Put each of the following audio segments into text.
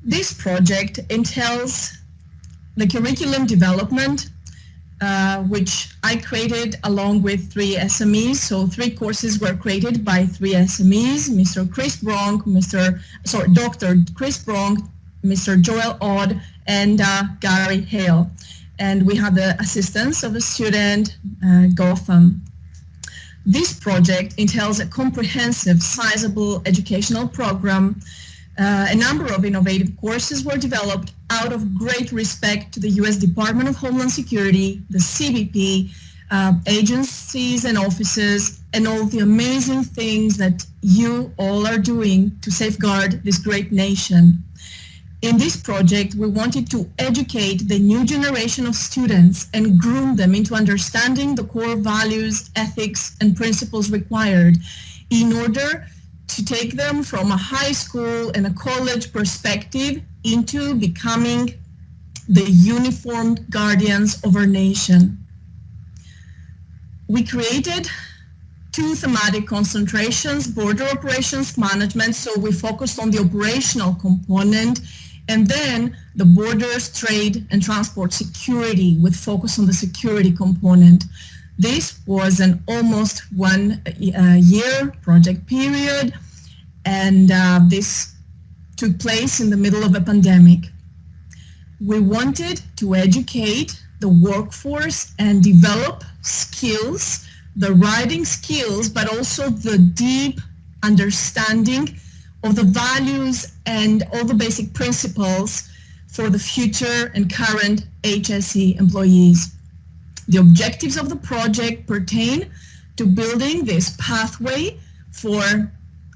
This project entails the curriculum development, which I created along with 3 SMEs. So 3 courses were created by 3 SMEs, Mr. Chris Bronk, Dr. Chris Bronk, Mr. Joel Odd, and Gary Hale. And we had the assistance of a student, Gotham. This project entails a comprehensive, sizable educational program. A number of innovative courses were developed out of great respect to the U.S. Department of Homeland Security, the CBP, agencies and offices, and all the amazing things that you all are doing to safeguard this great nation. In this project, we wanted to educate the new generation of students and groom them into understanding the core values, ethics, and principles required in order to take them from a high school and a college perspective into becoming the uniformed guardians of our nation. We created 2 thematic concentrations, border operations management, so we focused on the operational component, and then the borders, trade, and transport security with focus on the security component. This was an almost 1 year project period, and this took place in the middle of a pandemic. We wanted to educate the workforce and develop skills, the writing skills, but also the deep understanding of the values and all the basic principles for the future and current HSE employees. The objectives of the project pertain to building this pathway for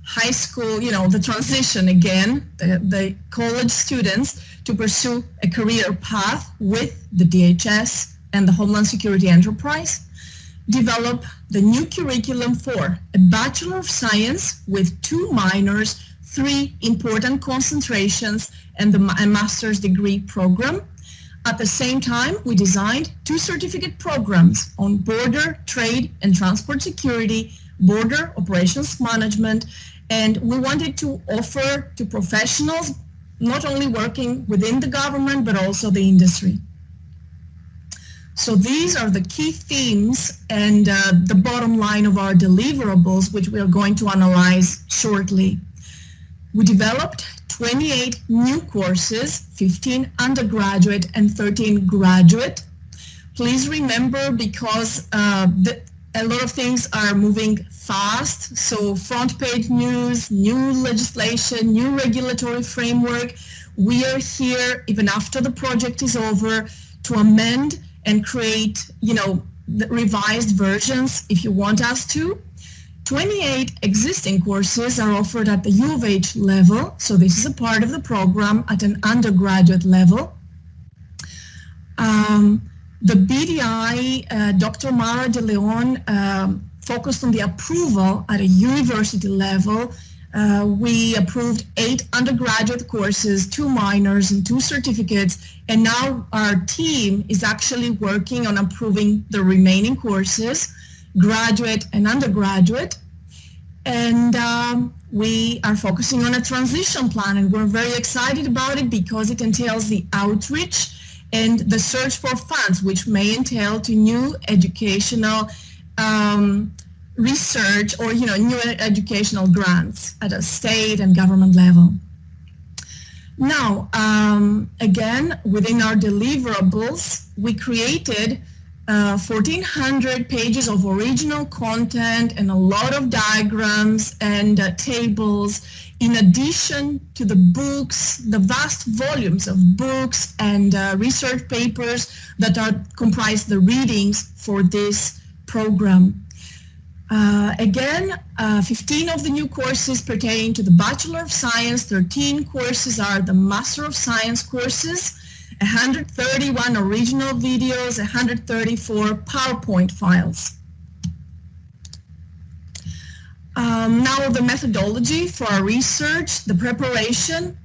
high school, the transition again, the college students to pursue a career path with the DHS and the Homeland Security enterprise. Develop the new curriculum for a Bachelor of Science with 2 minors, 3 important concentrations, and a Master's Degree program. At the same time, we designed 2 certificate programs on border, trade, and transport security, border operations management, and we wanted to offer to professionals not only working within the government, but also the industry. So these are the key themes and the bottom line of our deliverables, which we are going to analyze shortly. We developed 28 new courses, 15 undergraduate and 13 graduate. Please remember, because a lot of things are moving fast, so front page news, new legislation, new regulatory framework. We are here, even after the project is over, to amend and create, the revised versions if you want us to. 28 existing courses are offered at the U of H level, so this is a part of the program at an undergraduate level. The BTI, Dr. Mara De Leon, focused on the approval at a university level. We approved 8 undergraduate courses, 2 minors, and 2 certificates, and now our team is actually working on approving the remaining courses, graduate and undergraduate. And we are focusing on a transition plan, and we're very excited about it because it entails the outreach and the search for funds, which may entail to new educational research or new educational grants at a state and government level. Now, again, within our deliverables, we created 1,400 pages of original content and a lot of diagrams and tables, in addition to the books, the vast volumes of books and research papers that comprise the readings for this program. Again, 15 of the new courses pertain to the Bachelor of Science, 13 courses are the Master of Science courses, 131 original videos, 134 PowerPoint files. Now the methodology for our research, the preparation.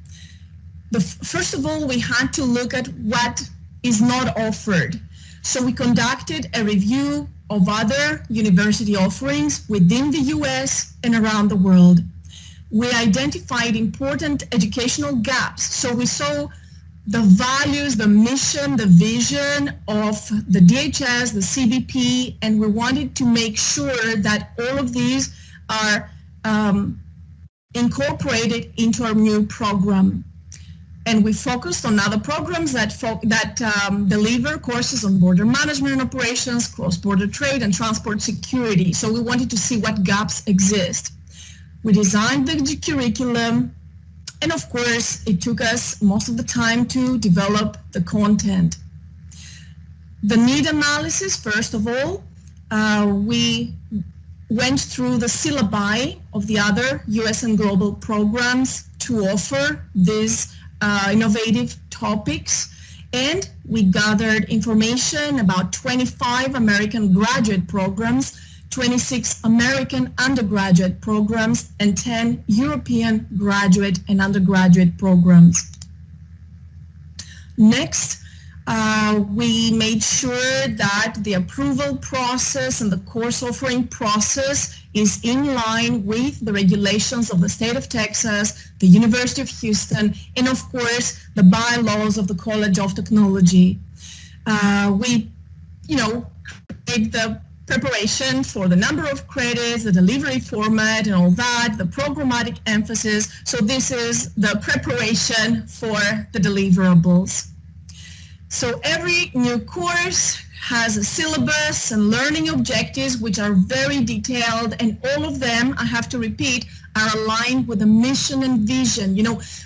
First of all, we had to look at what is not offered. So we conducted a review of other university offerings within the US and around the world. we identified important educational gaps. So we saw the values, the mission, the vision of the DHS, the CBP, and we wanted to make sure that all of these are incorporated into our new program. And we focused on other programs that deliver courses on border management and operations, cross-border trade, and transport security. So we wanted to see what gaps exist. We designed the curriculum, and of course, it took us most of the time to develop the content. The need analysis, first of all, we went through the syllabi of the other US and global programs to offer these innovative topics, and we gathered information about 25 American graduate programs, 26 American undergraduate programs, and 10 European graduate and undergraduate programs. Next, we made sure that the approval process and the course offering process is in line with the regulations of the state of Texas, the University of Houston, and of course, the bylaws of the College of Technology. We, did the preparation for the number of credits, the delivery format and all that, the programmatic emphasis. So this is the preparation for the deliverables. So every new course has a syllabus and learning objectives which are very detailed, and all of them, I have to repeat, are aligned with the mission and vision.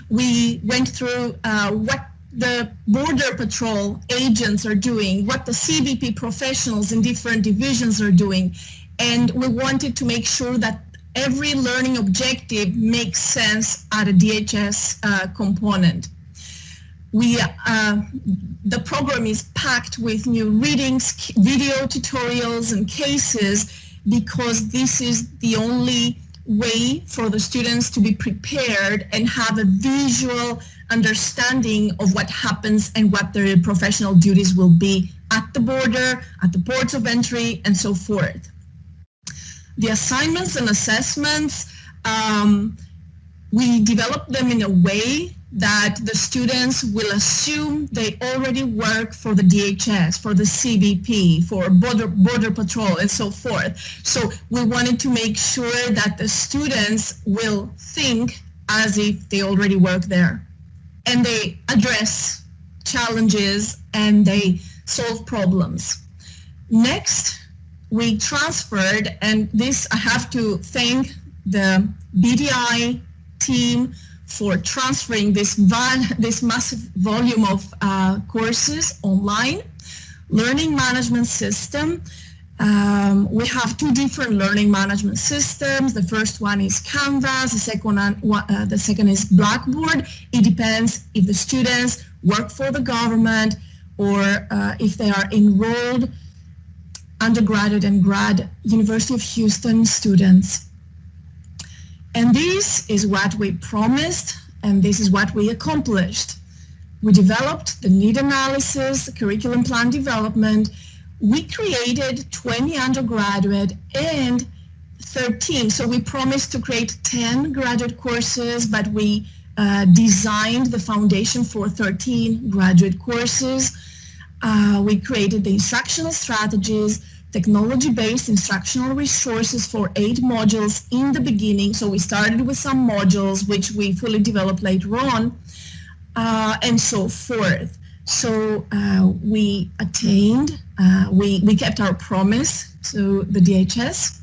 We went through what the Border Patrol agents are doing, what the CBP professionals in different divisions are doing, and we wanted to make sure that every learning objective makes sense at a DHS component. The program is packed with new readings, video tutorials, and cases, because this is the only way for the students to be prepared and have a visual understanding of what happens and what their professional duties will be at the border, at the ports of entry, and so forth. The assignments and assessments, we developed them in a way that the students will assume they already work for the DHS, for the CBP, for Border Patrol, and so forth. So we wanted to make sure that the students will think as if they already work there, and they address challenges and they solve problems. Next, we transferred, and this I have to thank the BTI team for transferring this massive volume of courses online. Learning management system. We have two different learning management systems. The first one is Canvas, the second is Blackboard. It depends if the students work for the government or if they are enrolled undergraduate and grad University of Houston students. And this is what we promised, and this is what we accomplished. We developed the need analysis, the curriculum plan development. We created 20 undergraduate and 13. So we promised to create 10 graduate courses, but we designed the foundation for 13 graduate courses. We created the instructional strategies, technology-based instructional resources for 8 modules in the beginning. So we started with some modules which we fully developed later on, and so forth. So we attained, we kept our promise to the DHS,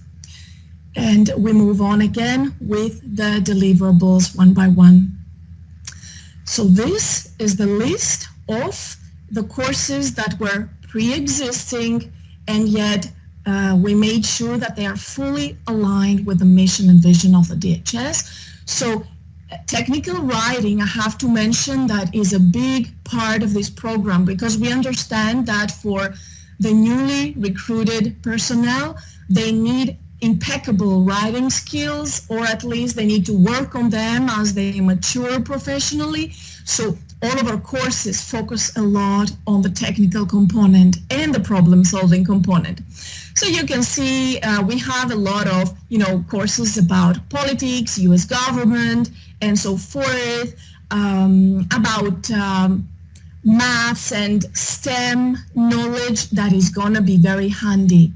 and we move on again with the deliverables one by one. So this is the list of the courses that were pre-existing, and yet we made sure that they are fully aligned with the mission and vision of the DHS. So technical writing, I have to mention, that is a big part of this program, because we understand that for the newly recruited personnel, they need impeccable writing skills, or at least they need to work on them as they mature professionally. So all of our courses focus a lot on the technical component and the problem-solving component. So you can see we have a lot of, courses about politics, U.S. government, and so forth, about maths and STEM knowledge that is going to be very handy.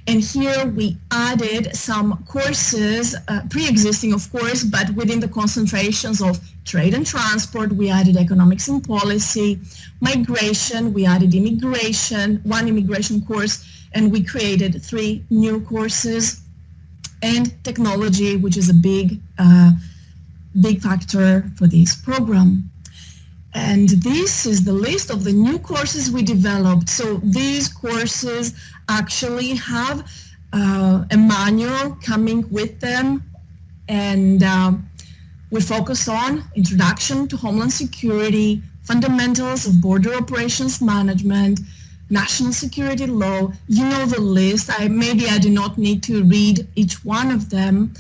And here we added some courses, pre-existing of course, but within the concentrations of trade and transport, we added economics and policy, migration, we added immigration, one immigration course, and we created 3 new courses, and technology, which is a big factor for this program. And this is the list of the new courses we developed. So these courses actually have a manual coming with them, and we focus on Introduction to Homeland Security, Fundamentals of Border Operations Management, National Security Law. You know the list. Maybe I do not need to read each one of them,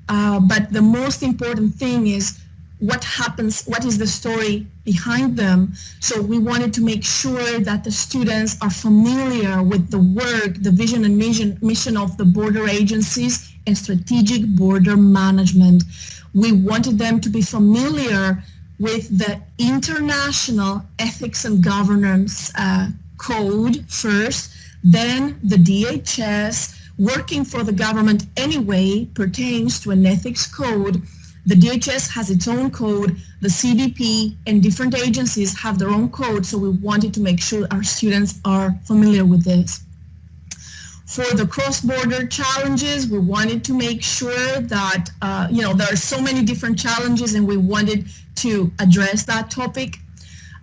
but the most important thing is what happens, what is the story behind them. So we wanted to make sure that the students are familiar with the work, the vision and mission of the border agencies and strategic border management. We wanted them to be familiar with the International Ethics and Governance Code first, then the DHS. Working for the government anyway pertains to an ethics code. The DHS has its own code, the CBP and different agencies have their own code, so we wanted to make sure our students are familiar with this. For the cross-border challenges, we wanted to make sure that, there are so many different challenges and we wanted to address that topic.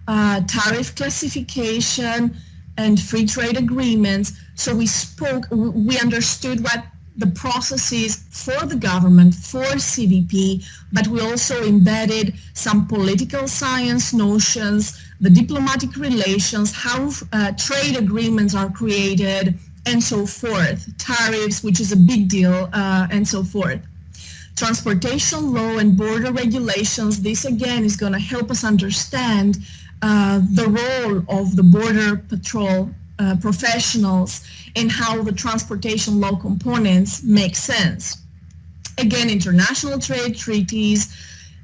Tariff classification and free trade agreements. So we understood what the processes for the government, for CBP, but we also embedded some political science notions, the diplomatic relations, how trade agreements are created, and so forth. Tariffs, which is a big deal, and so forth. Transportation law and border regulations, this again is going to help us understand the role of the Border Patrol professionals and how the transportation law components make sense. Again, international trade treaties,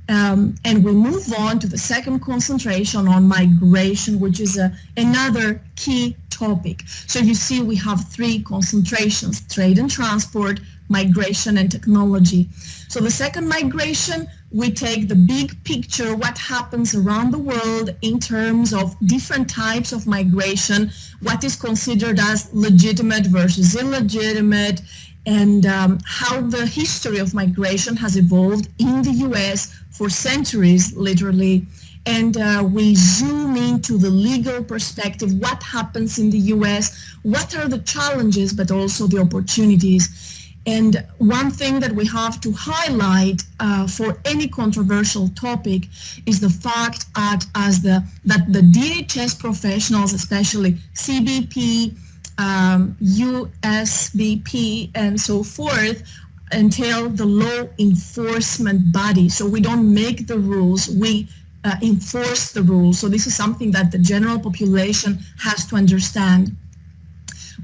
and we move on to the second concentration on migration, which is another key topic. So you see we have 3 concentrations: trade and transport, migration, and technology. So the second migration, we take the big picture, what happens around the world in terms of different types of migration, what is considered as legitimate versus illegitimate, and how the history of migration has evolved in the US for centuries, literally. And we zoom into the legal perspective, what happens in the US, what are the challenges, but also the opportunities. And one thing that we have to highlight for any controversial topic is the fact that the DHS professionals, especially CBP, USBP, and so forth, entail the law enforcement body. So we don't make the rules, we enforce the rules. So this is something that the general population has to understand.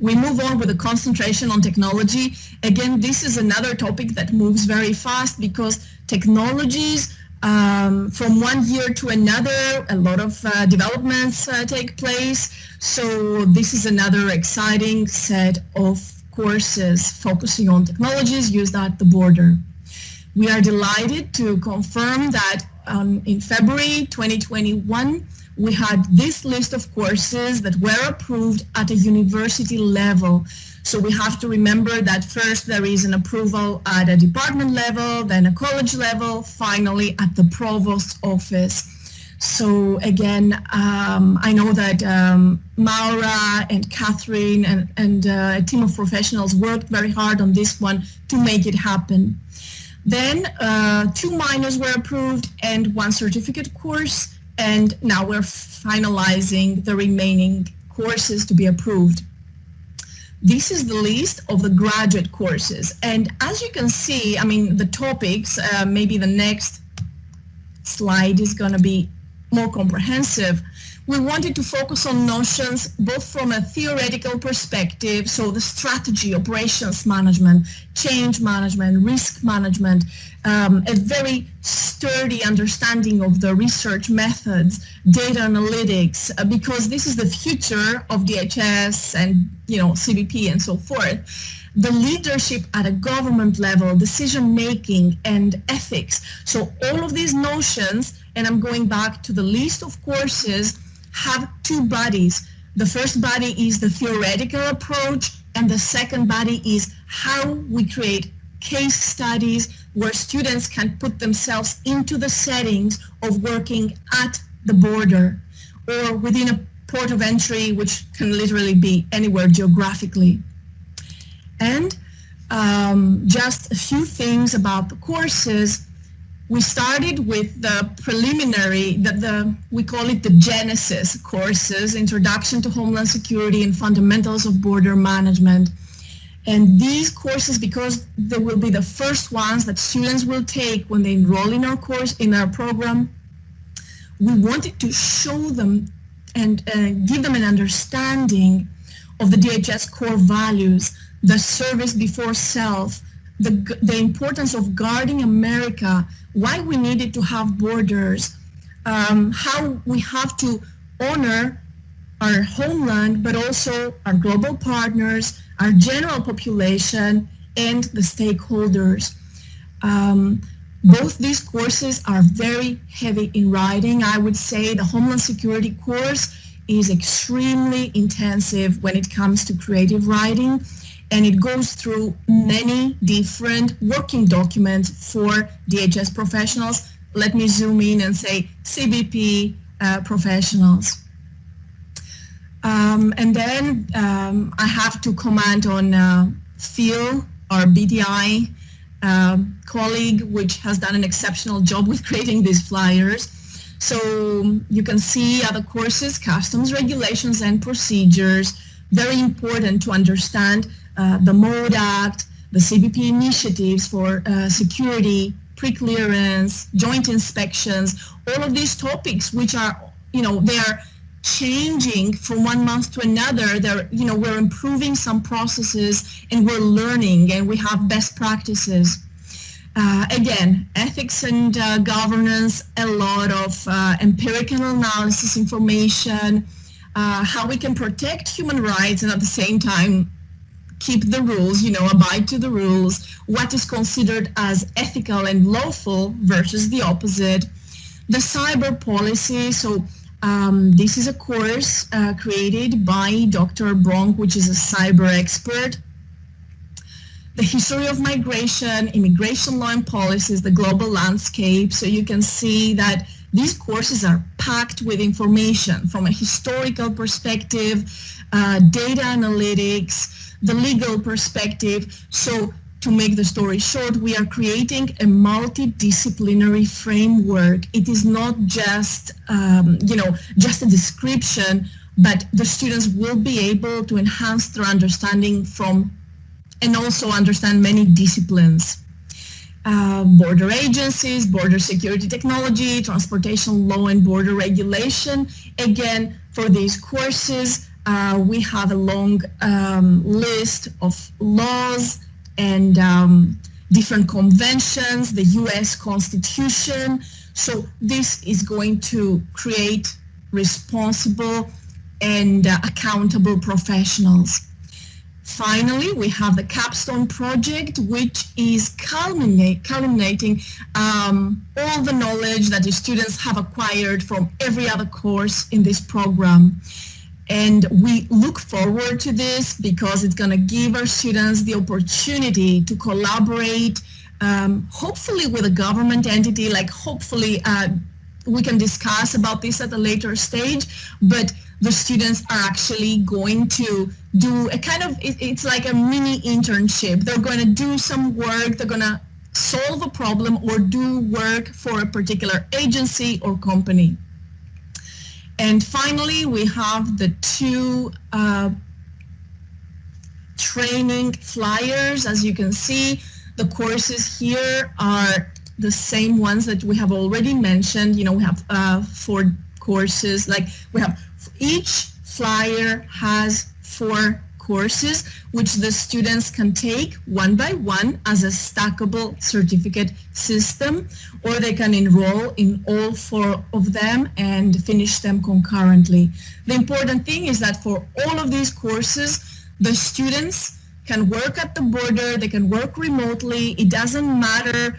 We move on with a concentration on technology. Again, this is another topic that moves very fast because technologies from one year to another, a lot of developments take place. So this is another exciting set of courses focusing on technologies used at the border. We are delighted to confirm that in February 2021, we had this list of courses that were approved at a university level. So we have to remember that first there is an approval at a department level, then a college level, finally at the provost's office. So again, I know that Maura and Catherine and a team of professionals worked very hard on this one to make it happen. Then 2 minors were approved and 1 certificate course. And now we're finalizing the remaining courses to be approved. This is the list of the graduate courses. And as you can see, I mean, the topics, maybe the next slide is going to be more comprehensive, we wanted to focus on notions both from a theoretical perspective, so the strategy, operations management, change management, risk management, a very sturdy understanding of the research methods, data analytics, because this is the future of DHS and CBP and so forth. The leadership at a government level, decision making and ethics. So all of these notions, and I'm going back to the list of courses, have two bodies. The first body is the theoretical approach, and the second body is how we create case studies where students can put themselves into the settings of working at the border or within a port of entry, which can literally be anywhere geographically. And just a few things about the courses. We started with the preliminary, we call it the Genesis courses, Introduction to Homeland Security and Fundamentals of Border Management. And these courses, because they will be the first ones that students will take when they enroll in our course, in our program, we wanted to show them and give them an understanding of the DHS core values, the service before self, the importance of guarding America, why we needed to have borders, how we have to honor our homeland, but also our global partners, our general population, and the stakeholders. Both these courses are very heavy in writing. I would say the Homeland Security course is extremely intensive when it comes to creative writing, and it goes through many different working documents for DHS professionals. Let me zoom in and say CBP professionals. And then I have to comment on Phil, our BTI colleague, which has done an exceptional job with creating these flyers. So you can see other courses, customs regulations and procedures, very important to understand the MODE Act, the CBP initiatives for security, pre-clearance, joint inspections, all of these topics, which are, they are changing from 1 month to another. They're, we're improving some processes and we're learning and we have best practices. Again, ethics and governance, a lot of empirical analysis information, how we can protect human rights and at the same time keep the rules, abide to the rules, what is considered as ethical and lawful versus the opposite. The cyber policy, so this is a course created by Dr. Bronk, which is a cyber expert. The history of migration, immigration law and policies, the global landscape. So you can see that these courses are packed with information from a historical perspective, data analytics, the legal perspective. So to make the story short, we are creating a multidisciplinary framework. It is not just, just a description, but the students will be able to enhance their understanding from and also understand many disciplines. Border agencies, border security technology, transportation law and border regulation. Again, for these courses, we have a long list of laws and different conventions, the US Constitution. So this is going to create responsible and accountable professionals. Finally, we have the capstone project, which is culminating all the knowledge that the students have acquired from every other course in this program. And we look forward to this because it's going to give our students the opportunity to collaborate, hopefully with a government entity, like hopefully we can discuss about this at a later stage, but the students are actually going to do a kind of, it's like a mini internship. They're going to do some work, they're going to solve a problem or do work for a particular agency or company. And finally, we have the two training flyers. As you can see, the courses here are the same ones that we have already mentioned. You know, we have 4 courses, like we have, each flyer has 4 courses which the students can take one by one as a stackable certificate system, or they can enroll in all 4 of them and finish them concurrently. The important thing is that for all of these courses, the students can work at the border, they can work remotely, it doesn't matter.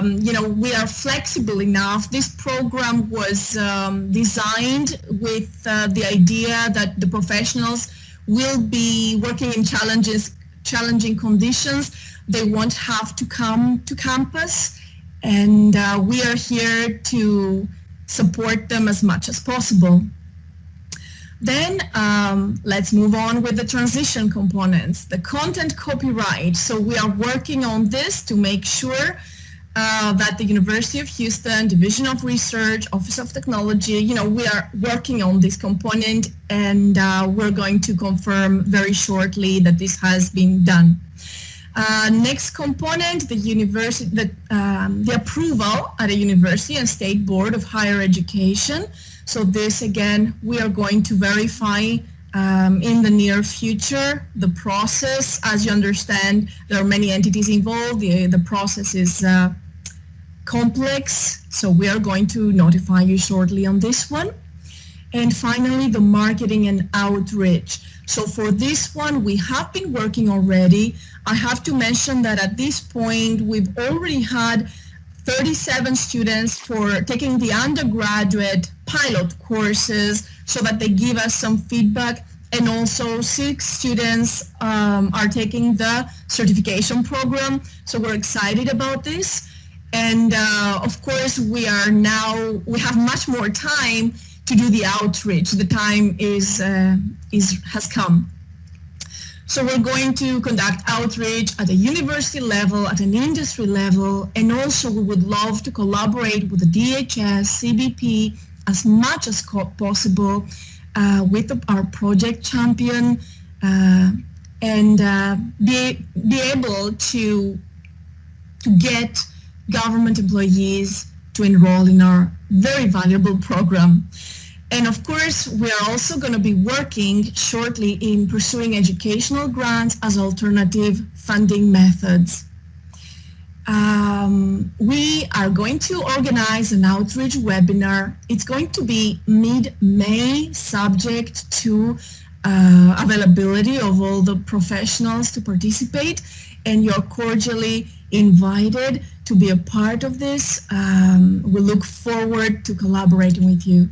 You know, we are flexible enough. This program was designed with the idea that the professionals will be working in challenging conditions. They won't have to come to campus, and we are here to support them as much as possible. Then let's move on with the transition components, the content copyright. So we are working on this to make sure that the University of Houston Division of Research, Office of Technology, you know, we are working on this component, and we're going to confirm very shortly that this has been done. Next component, the approval at a university and state board of higher education. So this, again, we are going to verify in the near future. The process, as you understand, there are many entities involved. The process is complex, so we are going to notify you shortly on this one. And finally, the marketing and outreach. So for this one, we have been working already. I have to mention that at this point, we've already had 37 students for taking the undergraduate pilot courses so that they give us some feedback, and also 6 students are taking the certification program. So we're excited about this. And of course, we have much more time to do the outreach. The time has come. So we're going to conduct outreach at a university level, at an industry level, and also we would love to collaborate with the DHS, CBP, as much as possible with our project champion, and be able to get government employees to enroll in our very valuable program. And of course, we are also going to be working shortly in pursuing educational grants as alternative funding methods. We are going to organize an outreach webinar. It's going to be mid-May, subject to availability of all the professionals to participate, and you're cordially invited to be a part of this. We look forward to collaborating with you.